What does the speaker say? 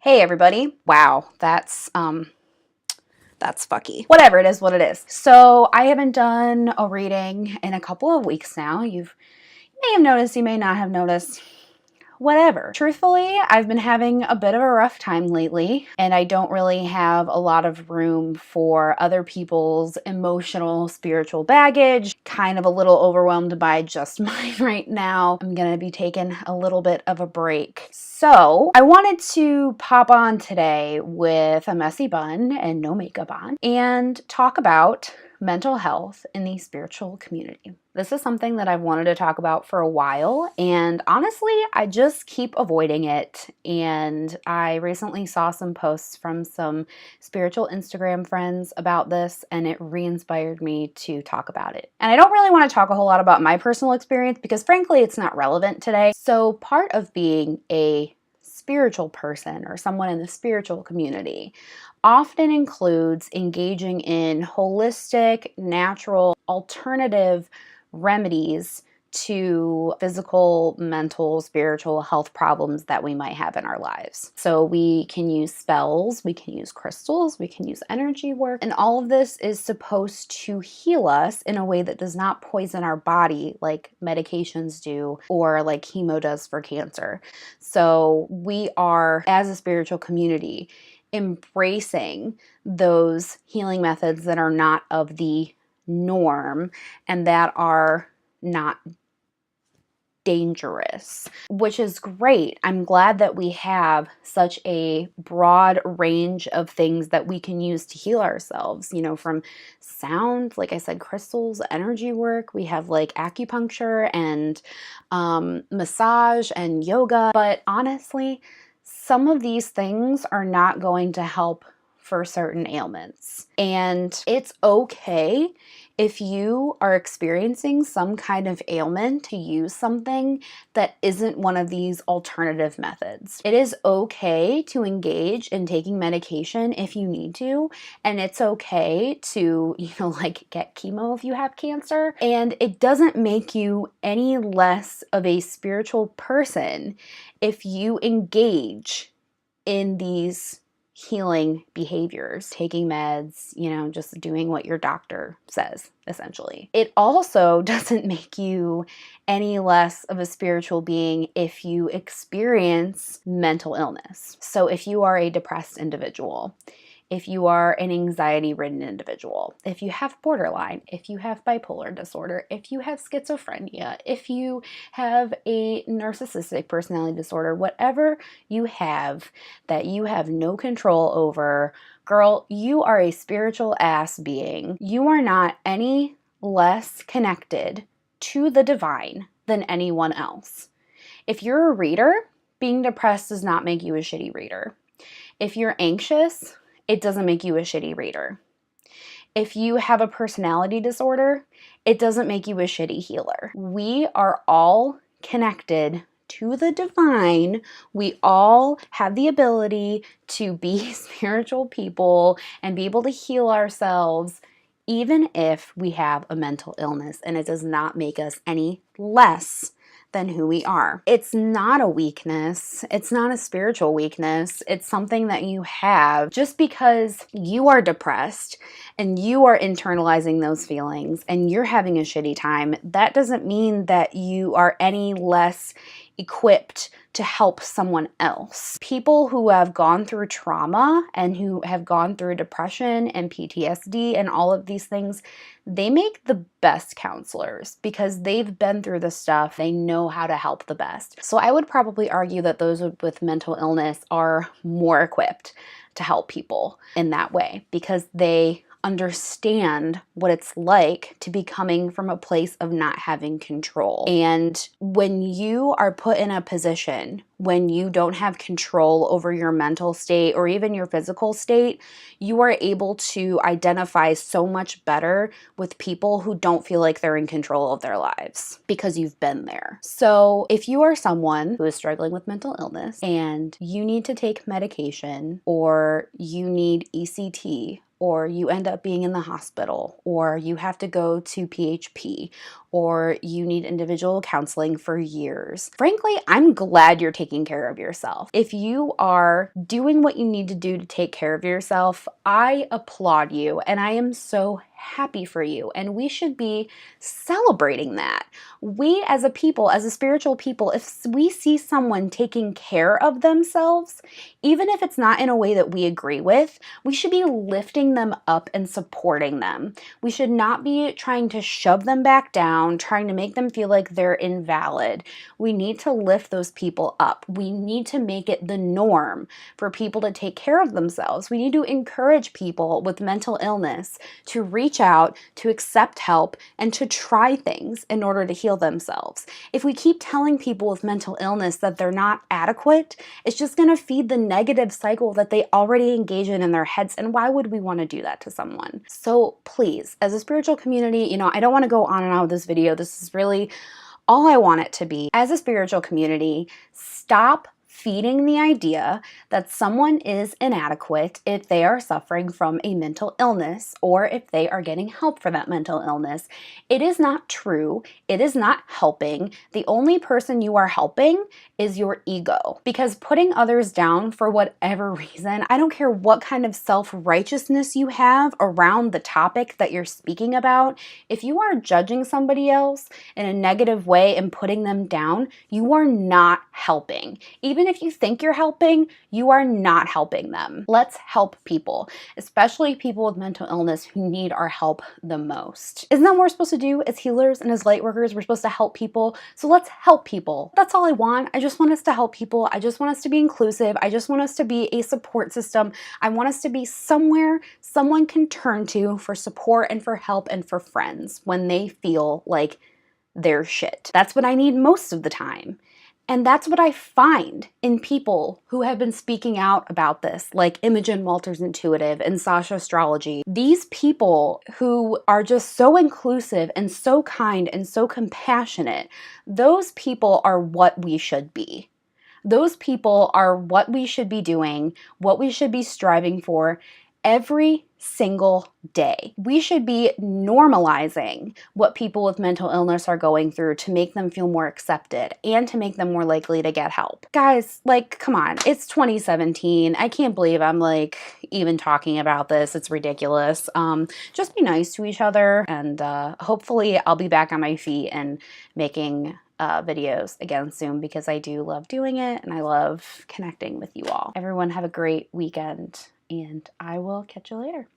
Hey everybody. Wow, that's fucky. Whatever, it is what it is. So I haven't done a reading in a couple of weeks now. You may have noticed, you may not have noticed. Whatever. Truthfully, I've been having a bit of a rough time lately, and I don't really have a lot of room for other people's emotional, spiritual baggage. Kind of a little overwhelmed by just mine right now. I'm gonna be taking a little bit of a break. So I wanted to pop on today with a messy bun and no makeup on and talk about mental health in the spiritual community. This is something that I've wanted to talk about for a while, and honestly, I just keep avoiding it. And I recently saw some posts from some spiritual Instagram friends about this, and it re-inspired me to talk about it. And I don't really want to talk a whole lot about my personal experience because frankly, it's not relevant today. So part of being a spiritual person or someone in the spiritual community often includes engaging in holistic, natural, alternative remedies to physical, mental, spiritual health problems that we might have in our lives. So we can use spells, we can use crystals, we can use energy work, and all of this is supposed to heal us in a way that does not poison our body like medications do or like chemo does for cancer. So we are, as a spiritual community, embracing those healing methods that are not of the norm and that are not dangerous, which is great. I'm glad that we have such a broad range of things that we can use to heal ourselves, you know, from sound, like I said, crystals, energy work. We have like acupuncture and massage and yoga. But honestly, some of these things are not going to help for certain ailments. And it's okay if you are experiencing some kind of ailment to use something that isn't one of these alternative methods. It is okay to engage in taking medication if you need to, and it's okay to, like get chemo if you have cancer, and it doesn't make you any less of a spiritual person if you engage in these healing behaviors, taking meds, just doing what your doctor says, essentially. It also doesn't make you any less of a spiritual being if you experience mental illness. So if you are a depressed individual, if you are an anxiety-ridden individual, if you have borderline, if you have bipolar disorder, if you have schizophrenia, if you have a narcissistic personality disorder, whatever you have that you have no control over, girl, you are a spiritual ass being. You are not any less connected to the divine than anyone else. If you're a reader, being depressed does not make you a shitty reader. If you're anxious, it doesn't make you a shitty reader. If you have a personality disorder, it doesn't make you a shitty healer. We are all connected to the divine. We all have the ability to be spiritual people and be able to heal ourselves, even if we have a mental illness, and it does not make us any less than who we are. It's not a weakness. It's not a spiritual weakness. It's something that you have. Just because you are depressed and you are internalizing those feelings and you're having a shitty time, that doesn't mean that you are any less equipped to help someone else. People who have gone through trauma and who have gone through depression and PTSD and all of these things, they make the best counselors because they've been through the stuff. They know how to help the best. So I would probably argue that those with mental illness are more equipped to help people in that way because they understand what it's like to be coming from a place of not having control. And when you are put in a position when you don't have control over your mental state or even your physical state, you are able to identify so much better with people who don't feel like they're in control of their lives because you've been there. So if you are someone who is struggling with mental illness and you need to take medication or you need ECT or you end up being in the hospital, or you have to go to PHP, or you need individual counseling for years. Frankly, I'm glad you're taking care of yourself. If you are doing what you need to do to take care of yourself, I applaud you and I am so happy for you. And we should be celebrating that. We as a people, as a spiritual people, if we see someone taking care of themselves, even if it's not in a way that we agree with, we should be lifting them up and supporting them. We should not be trying to shove them back down, trying to make them feel like they're invalid. We need to lift those people up. We need to make it the norm for people to take care of themselves. We need to encourage people with mental illness to reach out, to accept help, and to try things in order to heal themselves. If we keep telling people with mental illness that they're not adequate, it's just going to feed the negative cycle that they already engage in their heads. And why would we want to do that to someone? So please, as a spiritual community, I don't want to go on and on with this video. This is really all I want it to be. As a spiritual community, stop feeding the idea that someone is inadequate if they are suffering from a mental illness or if they are getting help for that mental illness. It is not true. It is not helping. The only person you are helping is your ego, because putting others down for whatever reason, I don't care what kind of self-righteousness you have around the topic that you're speaking about, if you are judging somebody else in a negative way and putting them down, you are not helping. Even if you think you're helping, you are not helping them. Let's help people, especially people with mental illness who need our help the most. Isn't that what we're supposed to do as healers and as light workers? We're supposed to help people. So let's help people. That's all I want. I just want us to help people. I just want us to be inclusive. I just want us to be a support system. I want us to be somewhere someone can turn to for support and for help and for friends when they feel like they're shit. That's what I need most of the time. And that's what I find in people who have been speaking out about this, like Imogen Walters Intuitive and Sasha Astrology. These people who are just so inclusive and so kind and so compassionate, those people are what we should be. Those people are what we should be doing, what we should be striving for every single day. We should be normalizing what people with mental illness are going through to make them feel more accepted and to make them more likely to get help. Guys, come on, it's 2017. I can't believe I'm even talking about this. It's ridiculous. Just be nice to each other, and hopefully I'll be back on my feet and making videos again soon, because I do love doing it and I love connecting with you all. Everyone have a great weekend, and I will catch you later.